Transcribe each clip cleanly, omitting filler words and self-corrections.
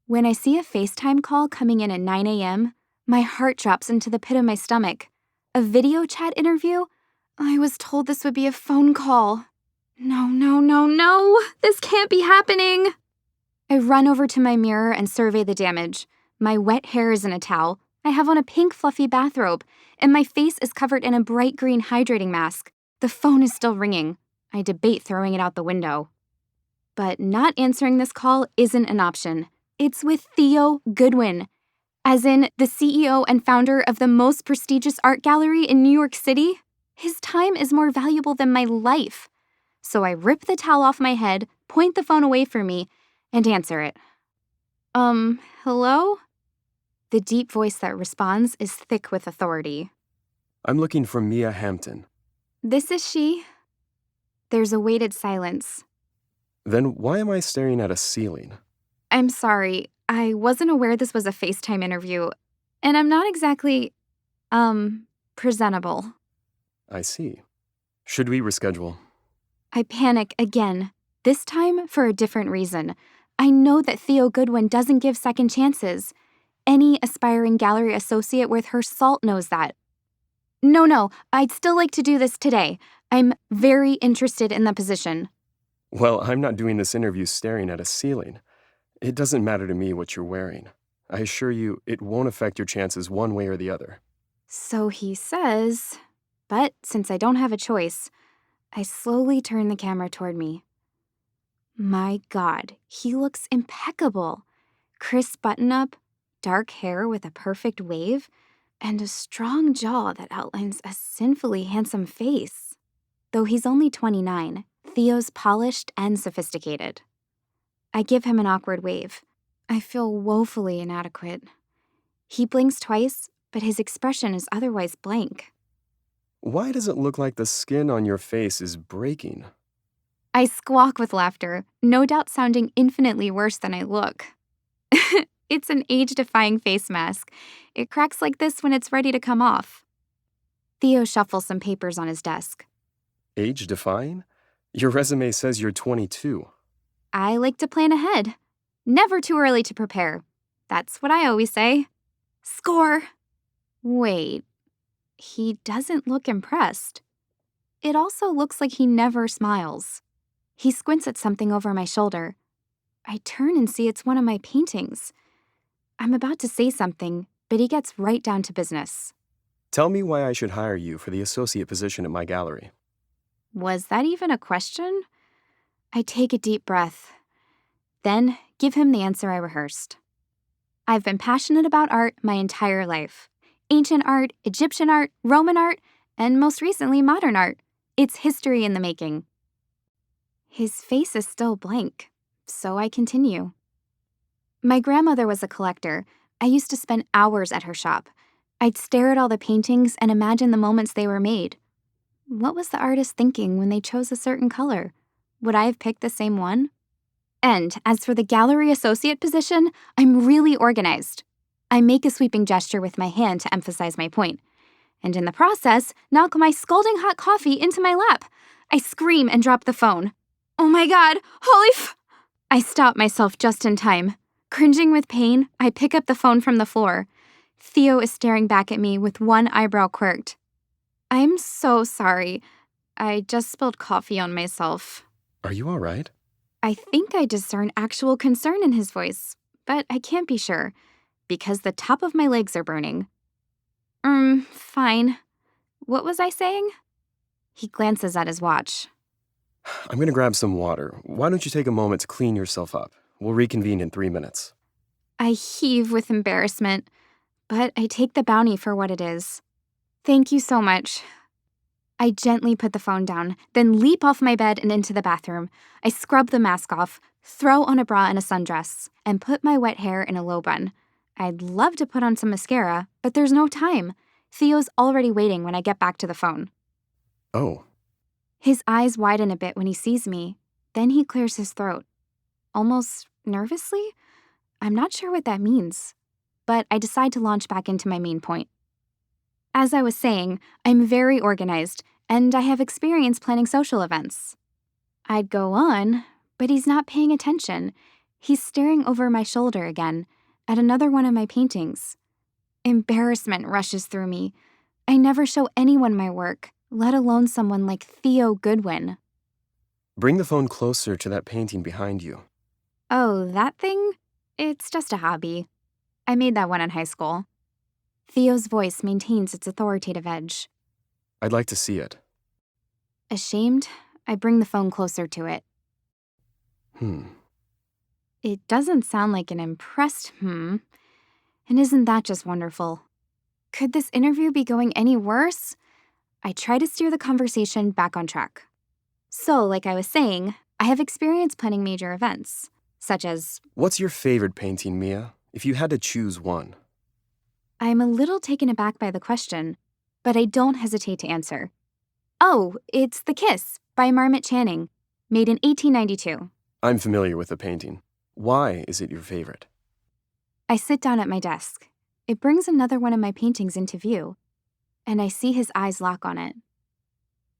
When I see a FaceTime call coming in at 9 a.m., my heart drops into the pit of my stomach. A video chat interview? I was told this would be a phone call. No. This can't be happening. I run over to my mirror and survey the damage. My wet hair is in a towel. I have on a pink fluffy bathrobe, and my face is covered in a bright green hydrating mask. The phone is still ringing. I debate throwing it out the window. But not answering this call isn't an option. It's with Theo Goodwin, as in the CEO and founder of the most prestigious art gallery in New York City. His time is more valuable than my life. So I rip the towel off my head, point the phone away from me, and answer it. Hello? The deep voice that responds is thick with authority. I'm looking for Mia Hampton. This is she. There's a weighted silence. Then why am I staring at a ceiling? I'm sorry, I wasn't aware this was a FaceTime interview, and I'm not exactly, presentable. I see. Should we reschedule? I panic again, this time for a different reason. I know that Theo Goodwin doesn't give second chances. Any aspiring gallery associate worth her salt knows that. No, I'd still like to do this today. I'm very interested in the position. Well, I'm not doing this interview staring at a ceiling. It doesn't matter to me what you're wearing. I assure you, it won't affect your chances one way or the other. So he says, but since I don't have a choice, I slowly turn the camera toward me. My God, he looks impeccable. Crisp button-up, dark hair with a perfect wave, and a strong jaw that outlines a sinfully handsome face. Though he's only 29, Theo's polished and sophisticated. I give him an awkward wave. I feel woefully inadequate. He blinks twice, but his expression is otherwise blank. Why does it look like the skin on your face is breaking? I squawk with laughter, no doubt sounding infinitely worse than I look. It's an age-defying face mask. It cracks like this when it's ready to come off. Theo shuffles some papers on his desk. Age-defying? Your resume says you're 22. I like to plan ahead. Never too early to prepare. That's what I always say. Score! Wait, he doesn't look impressed. It also looks like he never smiles. He squints at something over my shoulder. I turn and see it's one of my paintings. I'm about to say something, but he gets right down to business. Tell me why I should hire you for the associate position at my gallery. Was that even a question? I take a deep breath, then give him the answer I rehearsed. I've been passionate about art my entire life. Ancient art, Egyptian art, Roman art, and most recently modern art. It's history in the making. His face is still blank, so I continue. My grandmother was a collector. I used to spend hours at her shop. I'd stare at all the paintings and imagine the moments they were made. What was the artist thinking when they chose a certain color? Would I have picked the same one? And as for the gallery associate position, I'm really organized. I make a sweeping gesture with my hand to emphasize my point, and in the process, knock my scalding hot coffee into my lap. I scream and drop the phone. Oh my God, I stop myself just in time. Cringing with pain, I pick up the phone from the floor. Theo is staring back at me with one eyebrow quirked. I'm so sorry. I just spilled coffee on myself. Are you all right? I think I discern actual concern in his voice, but I can't be sure, because the top of my legs are burning. Fine. What was I saying? He glances at his watch. I'm gonna grab some water. Why don't you take a moment to clean yourself up? We'll reconvene in 3 minutes. I heave with embarrassment, but I take the bounty for what it is. Thank you so much. I gently put the phone down, then leap off my bed and into the bathroom. I scrub the mask off, throw on a bra and a sundress, and put my wet hair in a low bun. I'd love to put on some mascara, but there's no time. Theo's already waiting when I get back to the phone. Oh. His eyes widen a bit when he sees me. Then he clears his throat. Almost nervously? I'm not sure what that means. But I decide to launch back into my main point. As I was saying, I'm very organized, and I have experience planning social events. I'd go on, but he's not paying attention. He's staring over my shoulder again at another one of my paintings. Embarrassment rushes through me. I never show anyone my work, let alone someone like Theo Goodwin. Bring the phone closer to that painting behind you. Oh, that thing? It's just a hobby. I made that one in high school. Theo's voice maintains its authoritative edge. I'd like to see it. Ashamed, I bring the phone closer to it. It doesn't sound like an impressed And isn't that just wonderful? Could this interview be going any worse? I try to steer the conversation back on track. So, like I was saying, I have experience planning major events, such as What's your favorite painting, Mia? If you had to choose one. I'm a little taken aback by the question, but I don't hesitate to answer. Oh, it's The Kiss by Marmot Channing, made in 1892. I'm familiar with the painting. Why is it your favorite? I sit down at my desk. It brings another one of my paintings into view, and I see his eyes lock on it.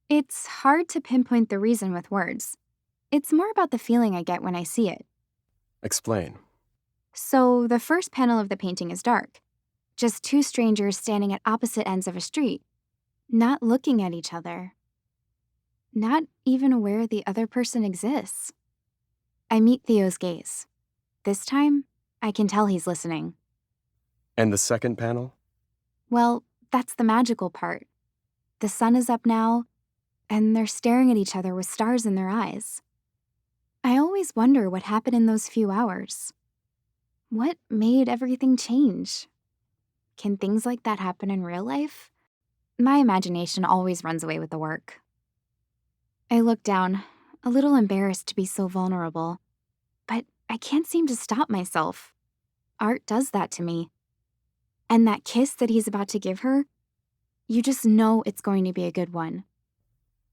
It's hard to pinpoint the reason with words. It's more about the feeling I get when I see it. Explain. So, the first panel of the painting is dark. Just two strangers standing at opposite ends of a street, not looking at each other. Not even aware the other person exists. I meet Theo's gaze. This time, I can tell he's listening. And the second panel? Well, that's the magical part. The sun is up now, and they're staring at each other with stars in their eyes. I always wonder what happened in those few hours. What made everything change? Can things like that happen in real life? My imagination always runs away with the work. I look down, a little embarrassed to be so vulnerable. But I can't seem to stop myself. Art does that to me. And that kiss that he's about to give her, you just know it's going to be a good one.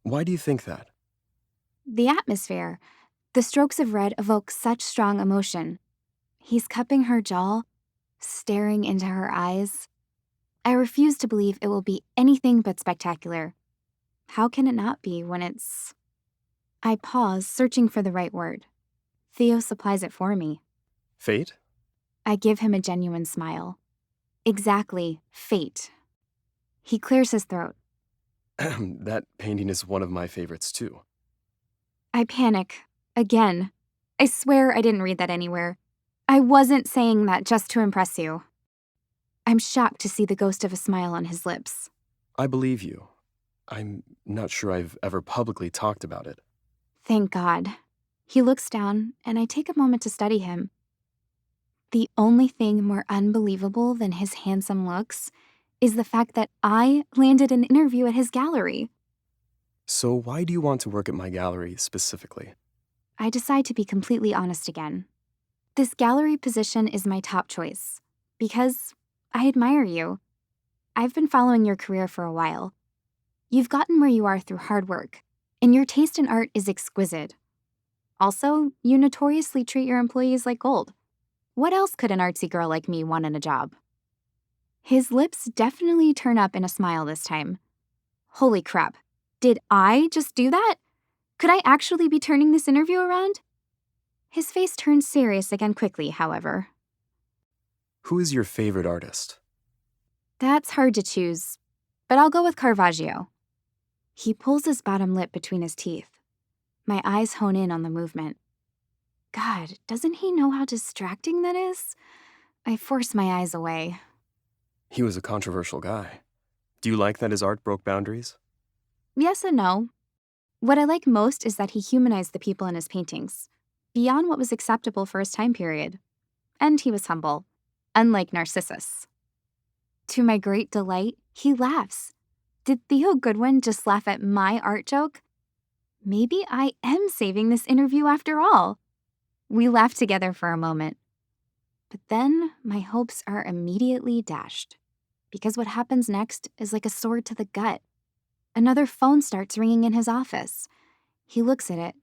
Why do you think that? The atmosphere, the strokes of red evoke such strong emotion. He's cupping her jaw, staring into her eyes. I refuse to believe it will be anything but spectacular. How can it not be when it's... I pause, searching for the right word. Theo supplies it for me. Fate? I give him a genuine smile. Exactly, fate. He clears his throat. That painting is one of my favorites, too. I panic. Again. I swear I didn't read that anywhere. I wasn't saying that just to impress you. I'm shocked to see the ghost of a smile on his lips. I believe you. I'm not sure I've ever publicly talked about it. Thank God. He looks down, and I take a moment to study him. The only thing more unbelievable than his handsome looks is the fact that I landed an interview at his gallery. So why do you want to work at my gallery specifically? I decide to be completely honest again. This gallery position is my top choice because I admire you. I've been following your career for a while. You've gotten where you are through hard work, and your taste in art is exquisite. Also, you notoriously treat your employees like gold. What else could an artsy girl like me want in a job? His lips definitely turn up in a smile this time. Holy crap, did I just do that? Could I actually be turning this interview around? His face turns serious again quickly, however. Who is your favorite artist? That's hard to choose, but I'll go with Caravaggio. He pulls his bottom lip between his teeth. My eyes hone in on the movement. God, doesn't he know how distracting that is? I force my eyes away. He was a controversial guy. Do you like that his art broke boundaries? Yes and no. What I like most is that he humanized the people in his paintings, beyond what was acceptable for his time period. And he was humble, unlike Narcissus. To my great delight, he laughs. Did Theo Goodwin just laugh at my art joke? Maybe I am saving this interview after all. We laugh together for a moment. But then my hopes are immediately dashed, because what happens next is like a sword to the gut. Another phone starts ringing in his office. He looks at it,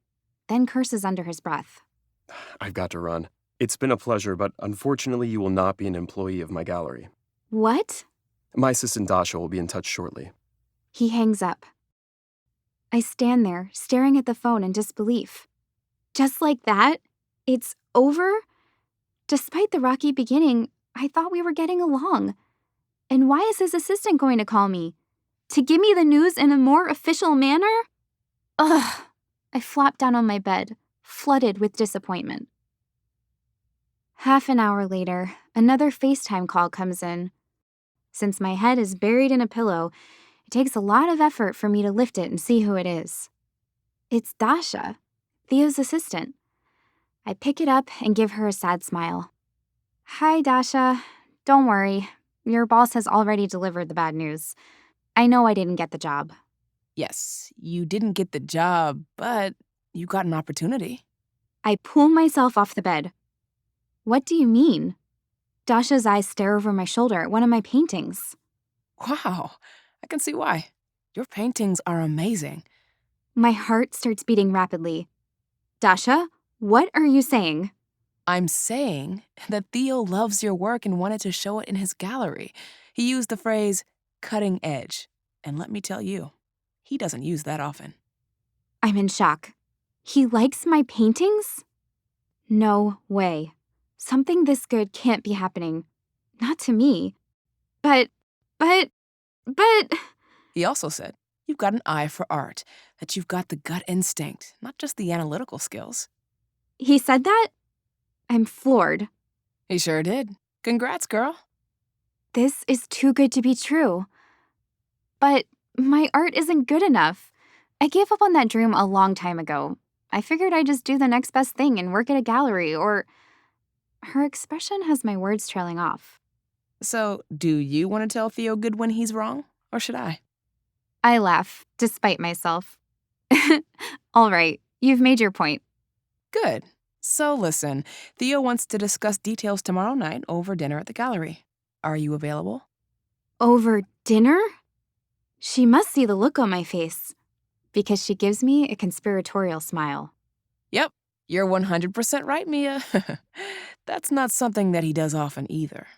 then curses under his breath. I've got to run. It's been a pleasure, but unfortunately you will not be an employee of my gallery. What? My assistant Dasha will be in touch shortly. He hangs up. I stand there, staring at the phone in disbelief. Just like that, It's over? Despite the rocky beginning, I thought we were getting along. And why is his assistant going to call me? To give me the news in a more official manner? Ugh. I flopped down on my bed, flooded with disappointment. Half an hour later, another FaceTime call comes in. Since my head is buried in a pillow, it takes a lot of effort for me to lift it and see who it is. It's Dasha, Theo's assistant. I pick it up and give her a sad smile. Hi, Dasha. Don't worry. Your boss has already delivered the bad news. I know I didn't get the job. Yes, you didn't get the job, but you got an opportunity. I pull myself off the bed. What do you mean? Dasha's eyes stare over my shoulder at one of my paintings. Wow, I can see why. Your paintings are amazing. My heart starts beating rapidly. Dasha, what are you saying? I'm saying that Theo loves your work and wanted to show it in his gallery. He used the phrase, cutting edge. And let me tell you, he doesn't use that often. I'm in shock. He likes my paintings? No way. Something this good can't be happening. Not to me. But... He also said, you've got an eye for art, that you've got the gut instinct, not just the analytical skills. He said that? I'm floored. He sure did. Congrats, girl. This is too good to be true. But my art isn't good enough. I gave up on that dream a long time ago. I figured I'd just do the next best thing and work at a gallery, or... Her expression has my words trailing off. So, do you want to tell Theo Goodwin he's wrong, or should I? I laugh, despite myself. All right, you've made your point. Good. So listen, Theo wants to discuss details tomorrow night over dinner at the gallery. Are you available? Over dinner? She must see the look on my face, because she gives me a conspiratorial smile. Yep, you're 100% right, Mia. That's not something that he does often either.